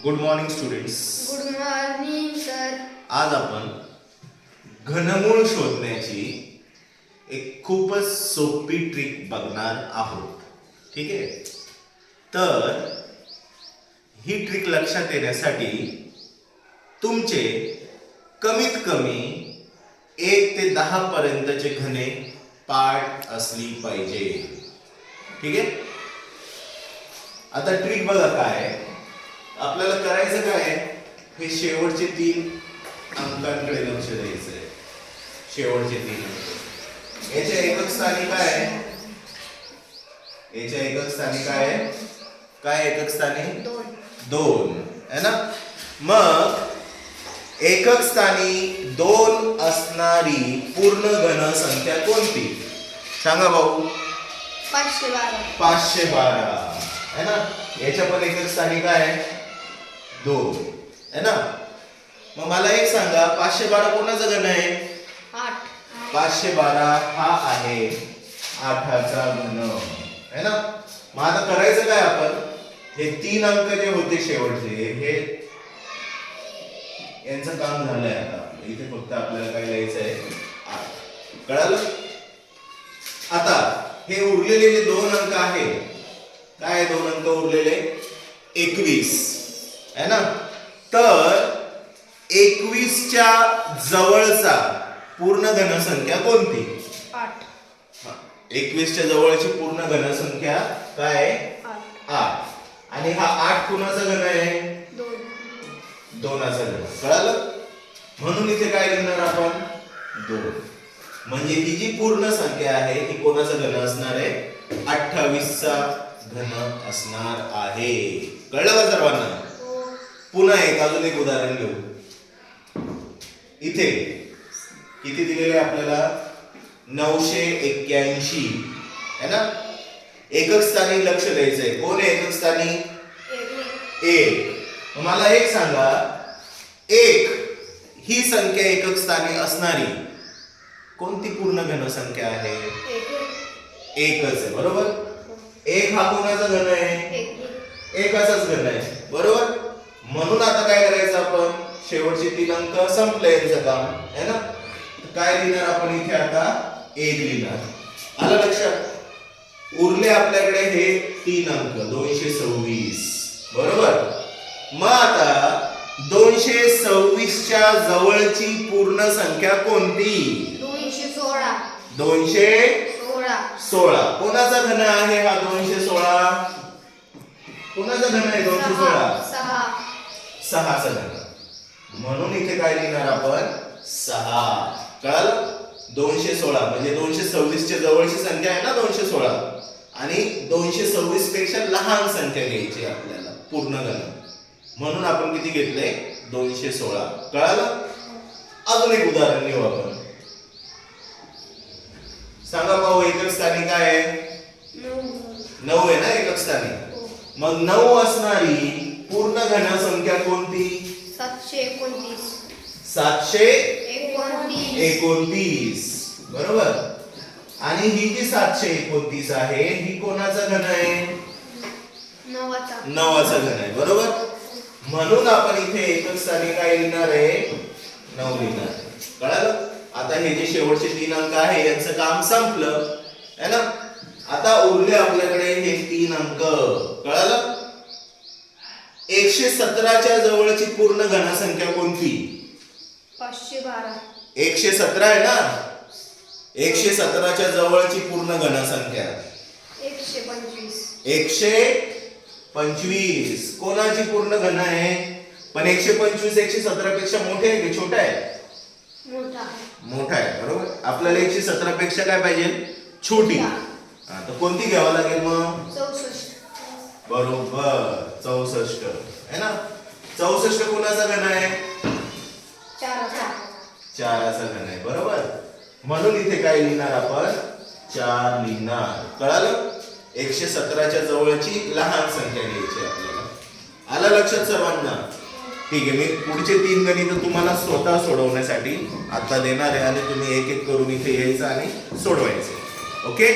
Good morning students. Good morning sir. आज आपण घनमूळ शोधण्याची एक खूपच सोपी ट्रिक बघणार आहोत. ठीक आहे. तर ही ट्रिक लक्षात येण्यासाठी तुमचे कमीत कमी 1 ते 10 पर्यंतचे घने पाठ असली पाहिजे. ठीक आहे. आता ट्रिक बघा काय आपल्याला करायचं काय, हे शेवटचे 3 अंकांकडे लक्ष द्यायचं आहे. शेवटचे 3 अंक याच्या एकक स्थानी काय आहे, याच्या एकक स्थानी काय आहे, काय एकक स्थानी 2 है ना. मग एकक स्थानी 2 असणारी पूर्ण घन संख्या कोणती सांगा भाऊ. 512 है ना. याच्या पण एकक स्थानी काय आहे 2 है ना. मग मला एक सांगा 512 कोणाचा घन आहे. 8. 512 हा आहे 8चा घन है ना. मग आता करायचं काय आपण, हे 3 अंक जे होते शेवटचे हे यांचं काम झालंय. आता इथे फक्त आपल्याला काय लिहायचं आहे 8. कळालं. आता हे उरलेले जे 2 अंक आहे, काय 2 अंक उरलेले 21 है ना. तर 21च्या जवळचा पूर्ण घनसंख्या कोणती. 8. 21च्या जवळची पूर्ण घनसंख्या काय आहे 8. आणि हा 8 कुणाचा घन आहे 2चा घन. कळालं. म्हणून इथे काय लिहिणार आपण 2. म्हणजे ही जी पूर्ण संख्या आहे ती कोणाचा घन असणार आहे 28चा घन असणार आहे. कळलं का सर्वांना. पुन्हा अजून एक उदाहरण घेऊ. इथे किती दिलेले आपल्याला 981 है ना. एकक स्थानी लक्ष द्यायचंय. कोण आहे एकक स्थानी 1. मला एक सांगा 1 ही संख्या एकक स्थानी असणारी कोणती पूर्ण घन संख्या आहे. 1च आहे बरोबर. 1 हा कोणाचा घन आहे 1चाच घन आहे बरोबर. म्हणून आता काय करायचं आपण, शेवटचे 3 अंक संपले यांचं काम है ना. काय लिहिणार आपण इथे आता 1 लिहिणार. आलं लक्षात. उरले आपल्याकडे हे 3 अंक 226 बरोबर. मग आता 226च्या जवळची पूर्ण संख्या कोणती 216. कोणाचा घन आहे हा 216. कोणाचा घन आहे 216 6चा घन. म्हणून इथे काय लिहिणार आपण 6. कळलं. 216 म्हणजे 226च्या जवळची संख्या आहे ना 216, आणि 226 पेक्षा लहान संख्या घ्यायची आपल्याला पूर्ण घन. म्हणून आपण किती घेतले 216. कळलं. अजून एक उदाहरण घेऊ आपण. सांगा भाऊ एकक स्थानी काय आहे 9 आहे ना एकक स्थानी. मग 9 असणारी पूर्ण घन संख्या कोणती 729 बरोबर. आणि ही जी 729 आहे ही कोणाचा घन आहे 9चा घन आहे बरोबर. म्हणून आपण इथे एकक स्थानी काय लिहिणार आहे 9 लिहिणार. कळालं. आता हे जे शेवटचे 3 अंक आहे यांचं काम संपलं है ना. आता उरले आपल्याकडे हे 3 अंक. कळालं. 117च्या जवळची पूर्ण घनसंख्या कोणती 512. 117 आहे ना. 117च्या जवळची पूर्ण घनसंख्या 125. कोणाची पूर्ण घन आहे. पण 125 117 पेक्षा मोठे आहे की छोटा आहे मोठा आहे बरोबर. आपल्याला 117 पेक्षा काय पाहिजे छोटी. तर कोणती घ्यावं लागेल मग 64. बरोबर 64 है ना. 64 कोणाचा घन आहे 4चा घन आहे बरोबर. म्हणून इथे काय लिहिणार आपण 4 लिहिणार. कळालं. 117च्या जवळची लहान संख्या घ्यायची आपल्याला. आलं लक्षात सर्वांना. ठीक आहे. मी पुढचे 3 गणित तुम्हाला स्वतः सोडवण्यासाठी आता देणार आहे आणि तुम्ही एक एक करून इथे यायचं आणि सोडवायचं. ओके.